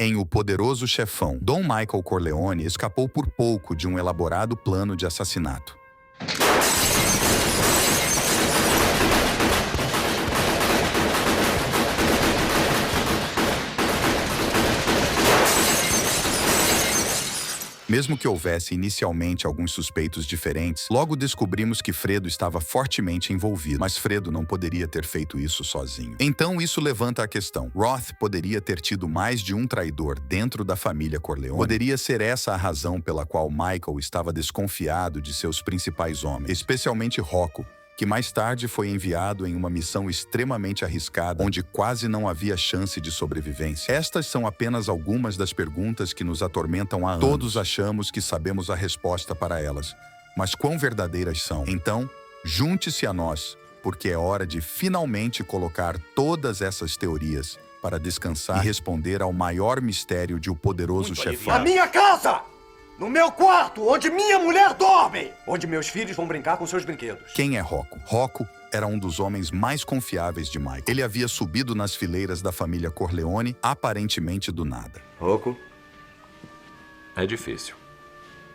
em O Poderoso Chefão. Dom Michael Corleone escapou por pouco de um elaborado plano de assassinato. Mesmo que houvesse inicialmente alguns suspeitos diferentes, logo descobrimos que Fredo estava fortemente envolvido. Mas Fredo não poderia ter feito isso sozinho. Então isso levanta a questão. Roth poderia ter tido mais de um traidor dentro da família Corleone? Poderia ser essa a razão pela qual Michael estava desconfiado de seus principais homens, especialmente Rocco, que mais tarde foi enviado em uma missão extremamente arriscada, onde quase não havia chance de sobrevivência. Estas são apenas algumas das perguntas que nos atormentam há anos. Todos achamos que sabemos a resposta para elas, mas quão verdadeiras são? Então, junte-se a nós, porque é hora de finalmente colocar todas essas teorias para descansar e responder ao maior mistério de O Poderoso Chefão. A minha casa! No meu quarto, onde minha mulher dorme! Onde meus filhos vão brincar com seus brinquedos. Quem é Rocco? Rocco era um dos homens mais confiáveis de Michael. Ele havia subido nas fileiras da família Corleone, aparentemente do nada. Rocco? É difícil,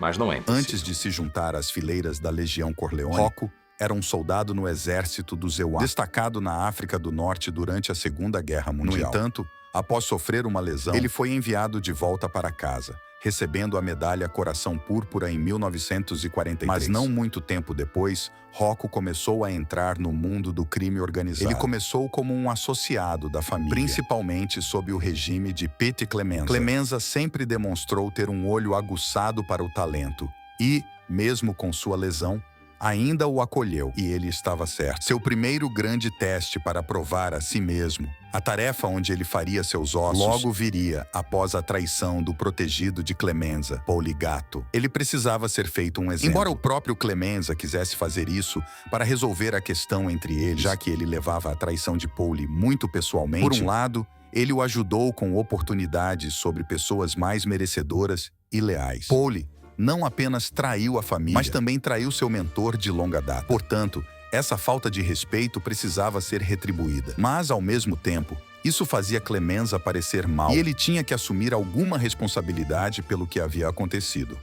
mas não é impossível. Antes de se juntar às fileiras da Legião Corleone, Rocco era um soldado no exército dos Zeuá, destacado na África do Norte durante a Segunda Guerra Mundial. No entanto, após sofrer uma lesão, ele foi enviado de volta para casa, recebendo a medalha Coração Púrpura em 1943. Mas não muito tempo depois, Rocco começou a entrar no mundo do crime organizado. Ele começou como um associado da família, principalmente sob o regime de Pete Clemenza. Clemenza sempre demonstrou ter um olho aguçado para o talento e, mesmo com sua lesão, ainda o acolheu, e ele estava certo. Seu primeiro grande teste para provar a si mesmo, a tarefa onde ele faria seus ossos, logo viria após a traição do protegido de Clemenza, Poligato. Ele precisava ser feito um exemplo. Embora o próprio Clemenza quisesse fazer isso para resolver a questão entre eles, já que ele levava a traição de Pauli muito pessoalmente, por um lado, ele o ajudou com oportunidades sobre pessoas mais merecedoras e leais. Pauli não apenas traiu a família, mas também traiu seu mentor de longa data. Portanto, essa falta de respeito precisava ser retribuída. Mas, ao mesmo tempo, isso fazia Clemenza parecer mal, e ele tinha que assumir alguma responsabilidade pelo que havia acontecido.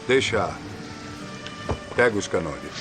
Deixa. Pega os canônicos.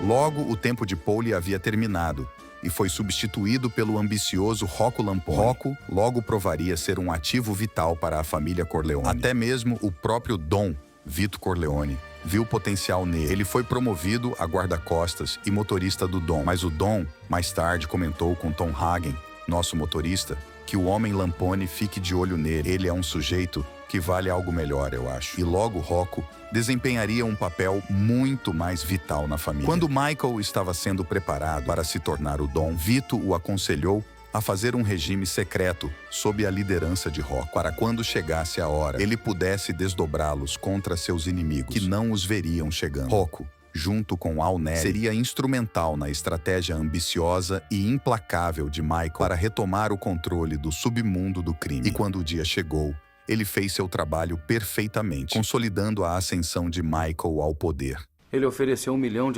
Logo, o tempo de Pauli havia terminado, e foi substituído pelo ambicioso Rocco Lampone. Rocco logo provaria ser um ativo vital para a família Corleone. Até mesmo o próprio Dom, Vito Corleone, viu potencial nele. Ele foi promovido a guarda-costas e motorista do Dom. Mas o Dom, mais tarde, comentou com Tom Hagen, nosso motorista, que o homem Lampone fique de olho nele. Ele é um sujeito que vale algo melhor, eu acho. E logo Rocco desempenharia um papel muito mais vital na família. Quando Michael estava sendo preparado para se tornar o Dom, Vito o aconselhou a fazer um regime secreto sob a liderança de Rocco, para quando chegasse a hora, ele pudesse desdobrá-los contra seus inimigos, que não os veriam chegando. Rocco, junto com Al Neri, seria instrumental na estratégia ambiciosa e implacável de Michael para retomar o controle do submundo do crime. E quando o dia chegou, ele fez seu trabalho perfeitamente, consolidando a ascensão de Michael ao poder. Ele ofereceu $1 milhão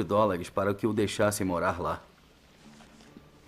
para que o deixassem morar lá.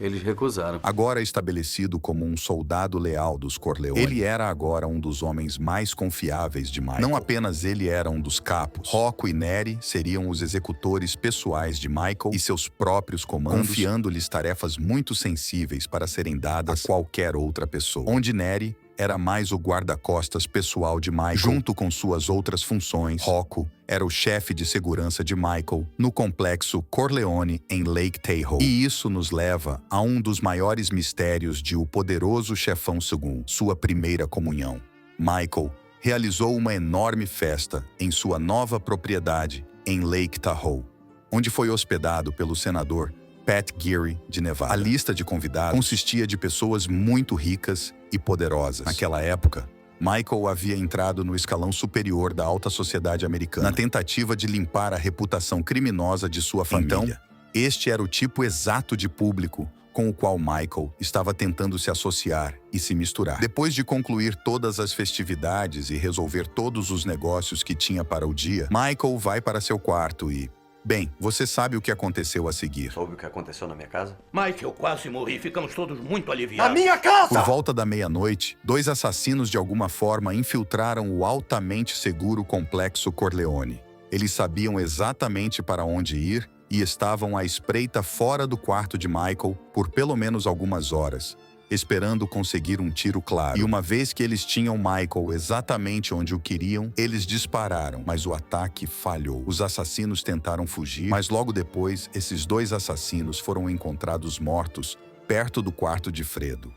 Eles recusaram. Agora estabelecido como um soldado leal dos Corleone, ele era agora um dos homens mais confiáveis de Michael. Não apenas ele era um dos capos. Rocco e Neri seriam os executores pessoais de Michael e seus próprios comandos, confiando-lhes tarefas muito sensíveis para serem dadas a qualquer outra pessoa. Onde Neri era mais o guarda-costas pessoal de Michael, junto com suas outras funções. Rocco era o chefe de segurança de Michael no complexo Corleone em Lake Tahoe. E isso nos leva a um dos maiores mistérios de O Poderoso Chefão II, sua primeira comunhão. Michael realizou uma enorme festa em sua nova propriedade em Lake Tahoe, onde foi hospedado pelo senador Pat Geary, de Nevada. A lista de convidados consistia de pessoas muito ricas e poderosas. Naquela época, Michael havia entrado no escalão superior da alta sociedade americana, na tentativa de limpar a reputação criminosa de sua família. Então, este era o tipo exato de público com o qual Michael estava tentando se associar e se misturar. Depois de concluir todas as festividades e resolver todos os negócios que tinha para o dia, Michael vai para seu quarto e, Bem, você sabe o que aconteceu a seguir. Soube o que aconteceu na minha casa? Michael, quase morri. Ficamos todos muito Na aliviados. minha casa! Por volta da meia-noite, 2 assassinos de alguma forma infiltraram o altamente seguro complexo Corleone. Eles sabiam exatamente para onde ir e estavam à espreita fora do quarto de Michael por pelo menos algumas horas, esperando conseguir um tiro claro. E uma vez que eles tinham Michael exatamente onde o queriam, eles dispararam, mas o ataque falhou. Os assassinos tentaram fugir, mas logo depois, esses 2 assassinos foram encontrados mortos perto do quarto de Fredo.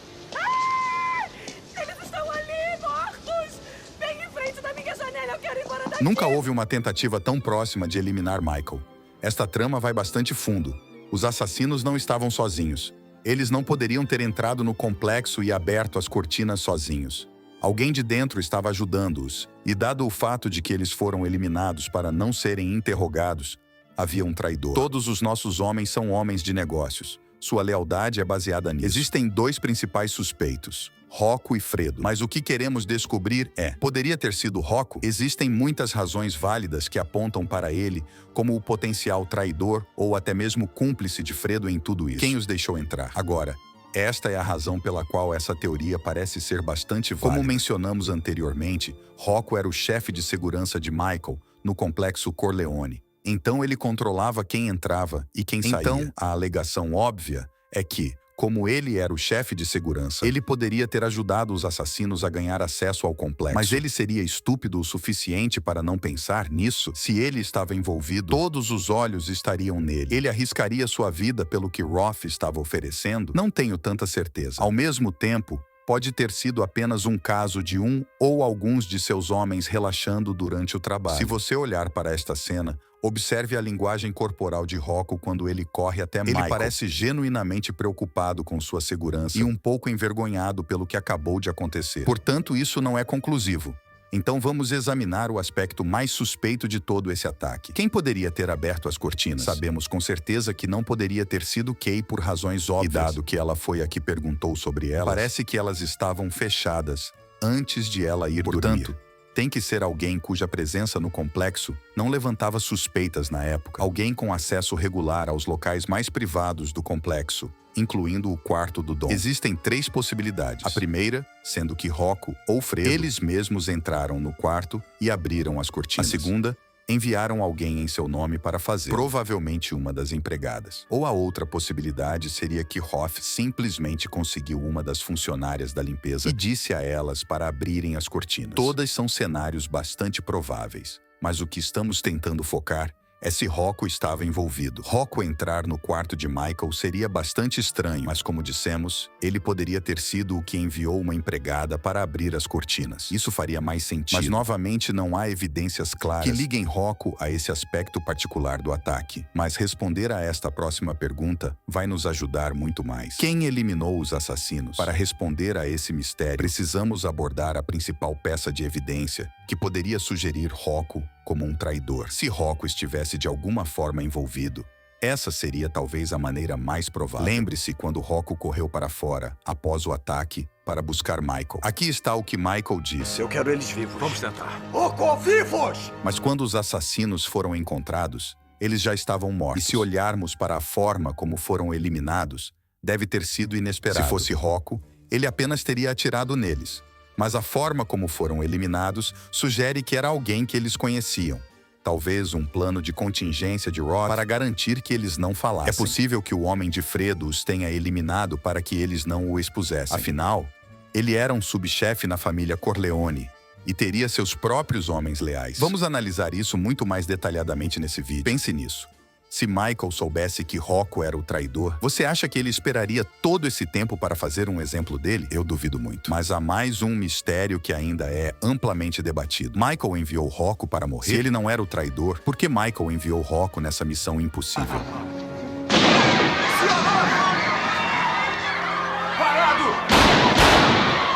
Eles estão ali, mortos! Bem em frente da minha janela, eu quero ir embora daqui! Nunca houve uma tentativa tão próxima de eliminar Michael. Esta trama vai bastante fundo. Os assassinos não estavam sozinhos. Eles não poderiam ter entrado no complexo e aberto as cortinas sozinhos. Alguém de dentro estava ajudando-os, e dado o fato de que eles foram eliminados para não serem interrogados, havia um traidor. Todos os nossos homens são homens de negócios. Sua lealdade é baseada nisso. Existem 2 principais suspeitos, Rocco e Fredo. Mas o que queremos descobrir poderia ter sido Rocco? Existem muitas razões válidas que apontam para ele como o potencial traidor ou até mesmo cúmplice de Fredo em tudo isso. Quem os deixou entrar? Agora, esta é a razão pela qual essa teoria parece ser bastante válida. Como mencionamos anteriormente, Rocco era o chefe de segurança de Michael no complexo Corleone. Então ele controlava quem entrava e quem saía. Então, a alegação óbvia é que, como ele era o chefe de segurança, ele poderia ter ajudado os assassinos a ganhar acesso ao complexo. Mas ele seria estúpido o suficiente para não pensar nisso? Se ele estava envolvido, todos os olhos estariam nele. Ele arriscaria sua vida pelo que Roth estava oferecendo? Não tenho tanta certeza. Ao mesmo tempo, pode ter sido apenas um caso de um ou alguns de seus homens relaxando durante o trabalho. Se você olhar para esta cena, observe a linguagem corporal de Rocco quando ele corre até Michael. Ele parece genuinamente preocupado com sua segurança e um pouco envergonhado pelo que acabou de acontecer. Portanto, isso não é conclusivo. Então vamos examinar o aspecto mais suspeito de todo esse ataque. Quem poderia ter aberto as cortinas? Sabemos com certeza que não poderia ter sido Kay por razões óbvias. E dado que ela foi a que perguntou sobre elas, parece que elas estavam fechadas antes de ela ir dormir. Portanto, tem que ser alguém cuja presença no complexo não levantava suspeitas na época. Alguém com acesso regular aos locais mais privados do complexo, incluindo o quarto do Dom. Existem 3 possibilidades. A primeira, sendo que Rocco ou Fredo, eles mesmos entraram no quarto e abriram as cortinas. A segunda, enviaram alguém em seu nome para fazer, provavelmente uma das empregadas. Ou a outra possibilidade seria que Roth simplesmente conseguiu uma das funcionárias da limpeza e disse a elas para abrirem as cortinas. Todas são cenários bastante prováveis, mas o que estamos tentando focar é se Rocco estava envolvido. Rocco entrar no quarto de Michael seria bastante estranho, mas como dissemos, ele poderia ter sido o que enviou uma empregada para abrir as cortinas. Isso faria mais sentido. Mas novamente não há evidências claras que liguem Rocco a esse aspecto particular do ataque. Mas responder a esta próxima pergunta vai nos ajudar muito mais. Quem eliminou os assassinos? Para responder a esse mistério, precisamos abordar a principal peça de evidência que poderia sugerir Rocco como um traidor. Se Rocco estivesse de alguma forma envolvido, essa seria talvez a maneira mais provável. Lembre-se quando Rocco correu para fora, após o ataque, para buscar Michael. Aqui está o que Michael disse. Eu quero eles vivos. Vamos tentar. Rocco, vivos! Mas quando os assassinos foram encontrados, eles já estavam mortos. E se olharmos para a forma como foram eliminados, deve ter sido inesperado. Se fosse Rocco, ele apenas teria atirado neles. Mas a forma como foram eliminados sugere que era alguém que eles conheciam. Talvez um plano de contingência de Roth para garantir que eles não falassem. É possível que o homem de Fredo os tenha eliminado para que eles não o expusessem. Afinal, ele era um subchefe na família Corleone e teria seus próprios homens leais. Vamos analisar isso muito mais detalhadamente nesse vídeo. Pense nisso. Se Michael soubesse que Rocco era o traidor, você acha que ele esperaria todo esse tempo para fazer um exemplo dele? Eu duvido muito. Mas há mais um mistério que ainda é amplamente debatido. Michael enviou Rocco para morrer? Se ele não era o traidor, por que Michael enviou Rocco nessa missão impossível?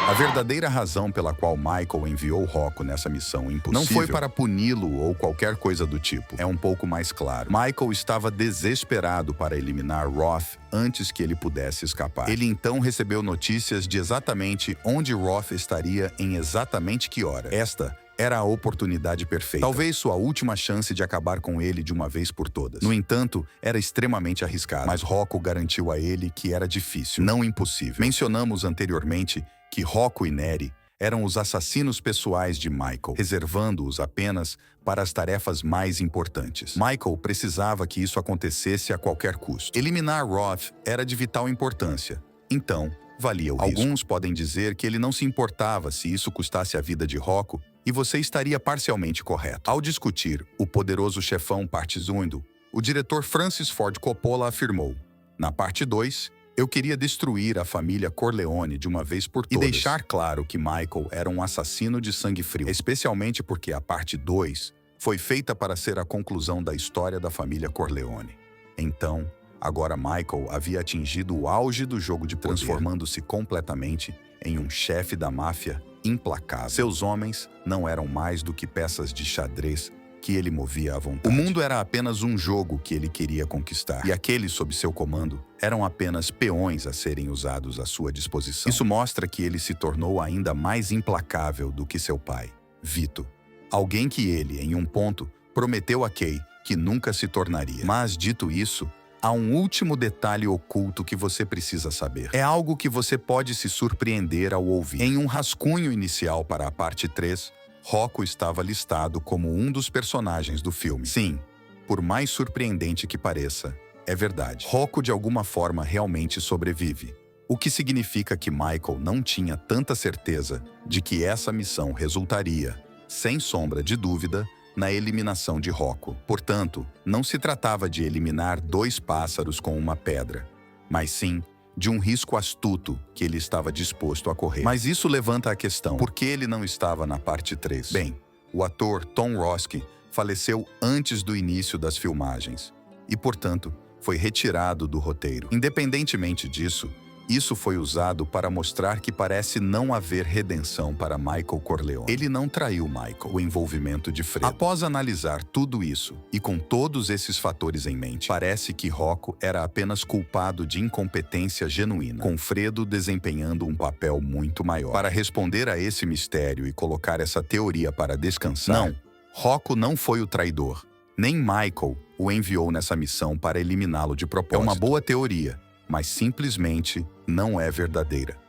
A verdadeira razão pela qual Michael enviou Rocco nessa missão impossível não foi para puni-lo ou qualquer coisa do tipo. É um pouco mais claro. Michael estava desesperado para eliminar Roth antes que ele pudesse escapar. Ele então recebeu notícias de exatamente onde Roth estaria em exatamente que hora. Esta era a oportunidade perfeita. Talvez sua última chance de acabar com ele de uma vez por todas. No entanto, era extremamente arriscado, mas Rocco garantiu a ele que era difícil, não impossível. Mencionamos anteriormente que Rocco e Neri eram os assassinos pessoais de Michael, reservando-os apenas para as tarefas mais importantes. Michael precisava que isso acontecesse a qualquer custo. Eliminar Roth era de vital importância, então valia o risco. Alguns podem dizer que ele não se importava se isso custasse a vida de Rocco, e você estaria parcialmente correto. Ao discutir O Poderoso Chefão Parte 2, o diretor Francis Ford Coppola afirmou: na parte 2, eu queria destruir a família Corleone de uma vez por todas e deixar claro que Michael era um assassino de sangue frio, especialmente porque a parte 2 foi feita para ser a conclusão da história da família Corleone. Então, agora Michael havia atingido o auge do jogo de poder, transformando-se completamente em um chefe da máfia implacável. Seus homens não eram mais do que peças de xadrez que ele movia à vontade. O mundo era apenas um jogo que ele queria conquistar, e aqueles sob seu comando eram apenas peões a serem usados à sua disposição. Isso mostra que ele se tornou ainda mais implacável do que seu pai, Vito. Alguém que ele, em um ponto, prometeu a Kay que nunca se tornaria. Mas, dito isso, há um último detalhe oculto que você precisa saber. É algo que você pode se surpreender ao ouvir. Em um rascunho inicial para a parte 3, Rocco estava listado como um dos personagens do filme. Sim, por mais surpreendente que pareça, é verdade. Rocco de alguma forma realmente sobrevive, o que significa que Michael não tinha tanta certeza de que essa missão resultaria, sem sombra de dúvida, na eliminação de Rocco. Portanto, não se tratava de eliminar 2 pássaros com uma pedra, mas sim de um risco astuto que ele estava disposto a correr. Mas isso levanta a questão: por que ele não estava na parte 3? Bem, o ator Tom Roski faleceu antes do início das filmagens e, portanto, foi retirado do roteiro. Independentemente disso, isso foi usado para mostrar que parece não haver redenção para Michael Corleone. Ele não traiu Michael, o envolvimento de Fredo. Após analisar tudo isso, e com todos esses fatores em mente, parece que Rocco era apenas culpado de incompetência genuína, com Fredo desempenhando um papel muito maior. Para responder a esse mistério e colocar essa teoria para descansar, não, Rocco não foi o traidor. Nem Michael o enviou nessa missão para eliminá-lo de propósito. É uma boa teoria, mas simplesmente não é verdadeira.